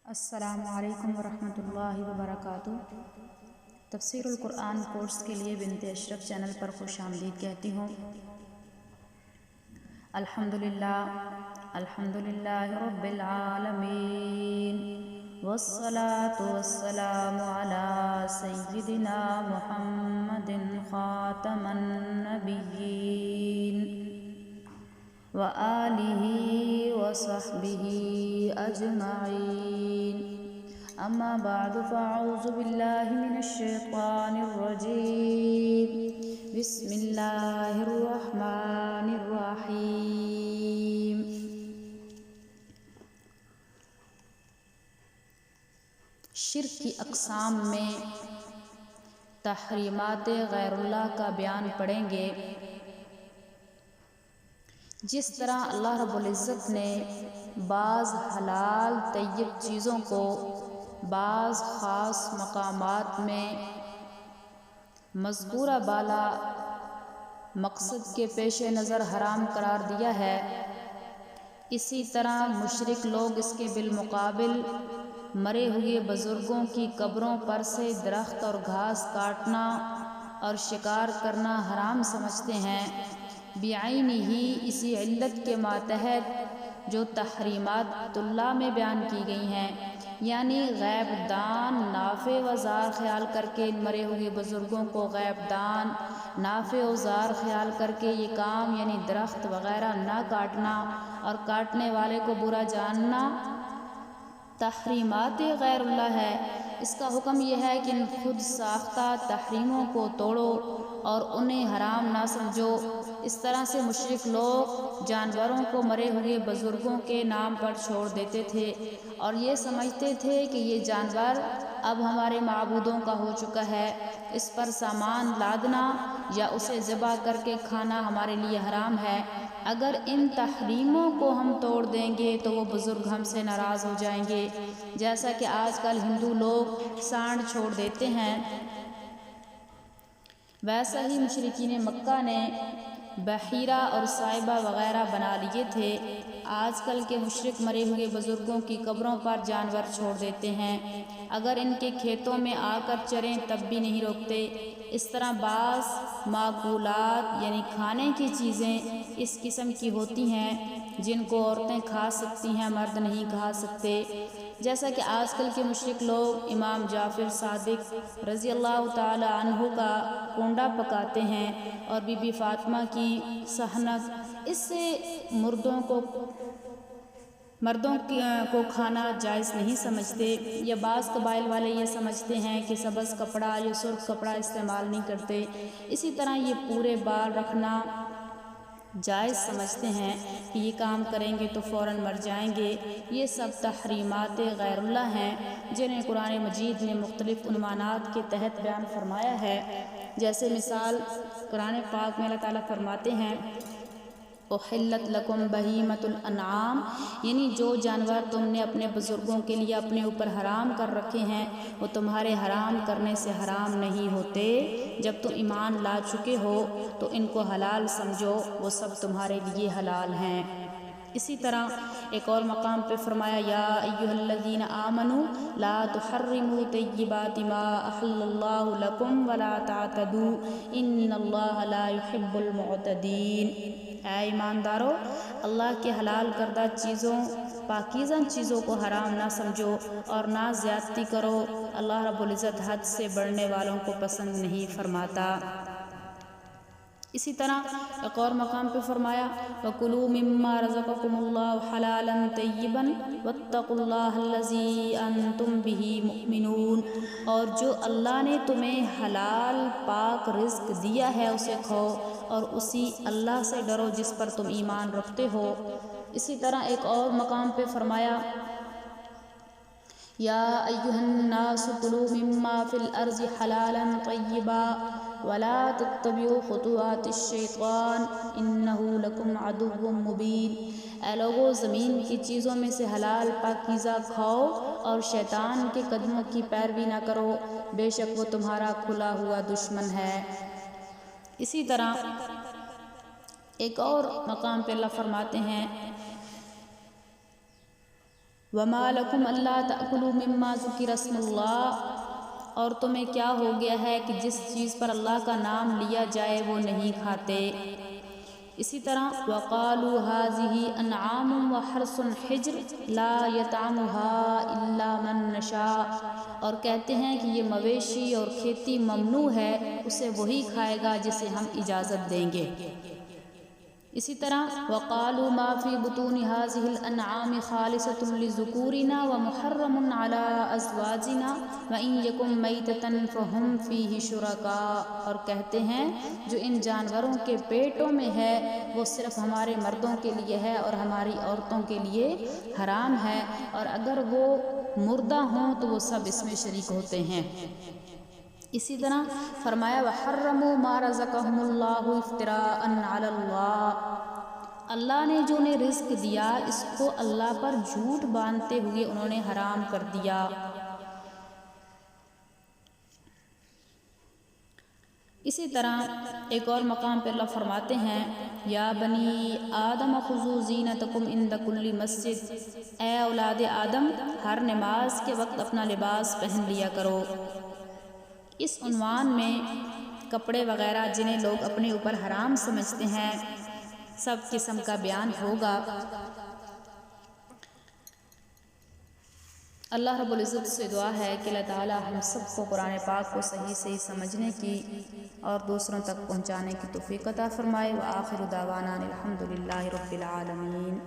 السلام علیکم ورحمۃ اللہ وبرکاتہ۔ تفسیر القرآن کورس کے لیے بنت اشرف چینل پر خوش آمدید کہتی ہوں۔ الحمدللہ رب العالمین، والصلاة والسلام علی سیدنا محمد خاتم النبیین وآلہ وصحبہ اجمعین، اما بعد فاعوذ باللہ من الشیطان الرجیم، بسم اللہ الرحمن الرحیم۔ شرک کی اقسام میں تحریمات غیر اللہ کا بیان پڑھیں گے۔ جس طرح اللہ رب العزت نے بعض حلال طیب چیزوں کو بعض خاص مقامات میں مذکورہ بالا مقصد کے پیش نظر حرام قرار دیا ہے، اسی طرح مشرک لوگ اس کے بالمقابل مرے ہوئے بزرگوں کی قبروں پر سے درخت اور گھاس کاٹنا اور شکار کرنا حرام سمجھتے ہیں، بعینہ ہی اسی علت کے ماتحت جو تحریمات اللہ میں بیان کی گئی ہیں، یعنی غیب دان نافع و ضار خیال کر کے مرے ہوئے بزرگوں کو غیب دان نافع و ضار خیال کر کے یہ کام یعنی درخت وغیرہ نہ کاٹنا اور کاٹنے والے کو برا جاننا تحریمات غیر اللہ ہے۔ اس کا حکم یہ ہے کہ ان خود ساختہ تحریموں کو توڑو اور انہیں حرام نہ سمجھو۔ اس طرح سے مشرک لوگ جانوروں کو مرے ہوئے بزرگوں کے نام پر چھوڑ دیتے تھے اور یہ سمجھتے تھے کہ یہ جانور اب ہمارے معبودوں کا ہو چکا ہے، اس پر سامان لادنا یا اسے ذبح کر کے کھانا ہمارے لیے حرام ہے۔ اگر ان تحریموں کو ہم توڑ دیں گے تو وہ بزرگ ہم سے ناراض ہو جائیں گے، جیسا کہ آج کل ہندو لوگ سانڈ چھوڑ دیتے ہیں، ویسا ہی مشرکین مکہ نے بحیرہ اور صائبہ وغیرہ بنا لیے تھے۔ آج کل کے مشرک مرے ہوئے بزرگوں کی قبروں پر جانور چھوڑ دیتے ہیں، اگر ان کے کھیتوں میں آ کر چریں تب بھی نہیں روکتے۔ اس طرح بعض معقولات یعنی کھانے کی چیزیں اس قسم کی ہوتی ہیں جن کو عورتیں کھا سکتی ہیں، مرد نہیں کھا سکتے، جیسا کہ آج کل کے مشرک لوگ امام جعفر صادق رضی اللہ تعالی عنہ کا کونڈا پکاتے ہیں اور بی بی فاطمہ کی سحنک، اس سے مردوں کو کھانا جائز نہیں سمجھتے، یا بعض قبائل والے یہ سمجھتے ہیں کہ سبز کپڑا یا سرخ کپڑا استعمال نہیں کرتے، اسی طرح یہ پورے بال رکھنا جائز سمجھتے ہیں کہ یہ کام کریں گے تو فوراً مر جائیں گے۔ یہ سب تحریمات غیر اللہ ہیں جنہیں قرآن مجید نے مختلف عنوانات کے تحت بیان فرمایا ہے، جیسے مثال قرآن پاک میں اللہ تعالیٰ فرماتے ہیں احلت لکم بہیمۃ الانعام، یعنی جو جانور تم نے اپنے بزرگوں کے لیے اپنے اوپر حرام کر رکھے ہیں وہ تمہارے حرام کرنے سے حرام نہیں ہوتے، جب تم ایمان لا چکے ہو تو ان کو حلال سمجھو، وہ سب تمہارے لیے حلال ہیں۔ اسی طرح ایک اور مقام پہ فرمایا یا ایھا الذین آمنوا لا تحرموا طیبات ما احل اللہ لکم ولا تعتدوا ان اللہ لا يحب المعتدین، اے ایماندارو اللہ کے حلال کردہ چیزوں پاکیزہ چیزوں کو حرام نہ سمجھو اور نہ زیادتی کرو، اللہ رب العزت حد سے بڑھنے والوں کو پسند نہیں فرماتا۔ اسی طرح ایک اور مقام پہ فرمایا وَكُلُوا مِمَّا رَزَقَكُمُ اللَّهُ حَلَالًا طَيِّبًا وَاتَّقُوا اللَّهَ الَّذِي أَنْتُمْ بِهِ مُؤْمِنُونَ، اور جو اللہ نے تمہیں حلال پاک رزق دیا ہے اسے کھاؤ اور اسی اللہ سے ڈرو جس پر تم ایمان رکھتے ہو۔ اسی طرح ایک اور مقام پہ فرمایا یا ایھا الناس کلوا مما فی الارض حلالا طیبا ولا تتبعوا خطوات الشیطان انہ لکم عدو مبین، اے لوگو زمین کی چیزوں میں سے حلال پاکیزہ کھاؤ اور شیطان کے قدموں کی پیروی نہ کرو، بے شک وہ تمہارا کھلا ہوا دشمن ہے۔ اسی طرح ایک اور مقام پہ اللہ فرماتے ہیں وما لکم الا تأکلوا مما ذکر اسم اللہ، اور تمہیں کیا ہو گیا ہے کہ جس چیز پر اللہ کا نام لیا جائے وہ نہیں کھاتے۔ اسی طرح وقالوا هذه انعام وحرث حجر لا يطعمها الا من نشاء، اور کہتے ہیں کہ یہ مویشی اور کھیتی ممنوع ہے، اسے وہی کھائے گا جسے ہم اجازت دیں گے۔ اسی طرح وقالوا ما فی بطون هذه الانعام خالصۃ لذکورنا ومحرم علی ازواجنا وان یکن میتۃ فہم فیہ شرکاء، اور کہتے ہیں جو ان جانوروں کے پیٹوں میں ہے وہ صرف ہمارے مردوں کے لیے ہے اور ہماری عورتوں کے لیے حرام ہے، اور اگر وہ مردہ ہوں تو وہ سب اس میں شریک ہوتے ہیں۔ اسی طرح فرمایا وحرموا ما رزقهم اللہ افتراء علی اللہ، اللہ نے جو انہیں رزق دیا اس کو اللہ پر جھوٹ باندھتے ہوئے انہوں نے حرام کر دیا۔ اسی طرح ایک اور مقام پہ اللہ فرماتے ہیں یا بنی آدم خذوا زینتکم عند کل مسجد، اے اولاد آدم ہر نماز کے وقت اپنا لباس پہن لیا کرو۔ اس عنوان میں کپڑے وغیرہ جنہیں لوگ اپنے اوپر حرام سمجھتے ہیں سب قسم کا بیان ہوگا۔ اللہ رب العزت سے دعا ہے کہ اللہ تعالی ہم سب کو قرآن پاک کو صحیح صحیح سمجھنے کی اور دوسروں تک پہنچانے کی توفیق عطا فرمائے۔ وآخر دعوانا الحمدللہ رب العالمین۔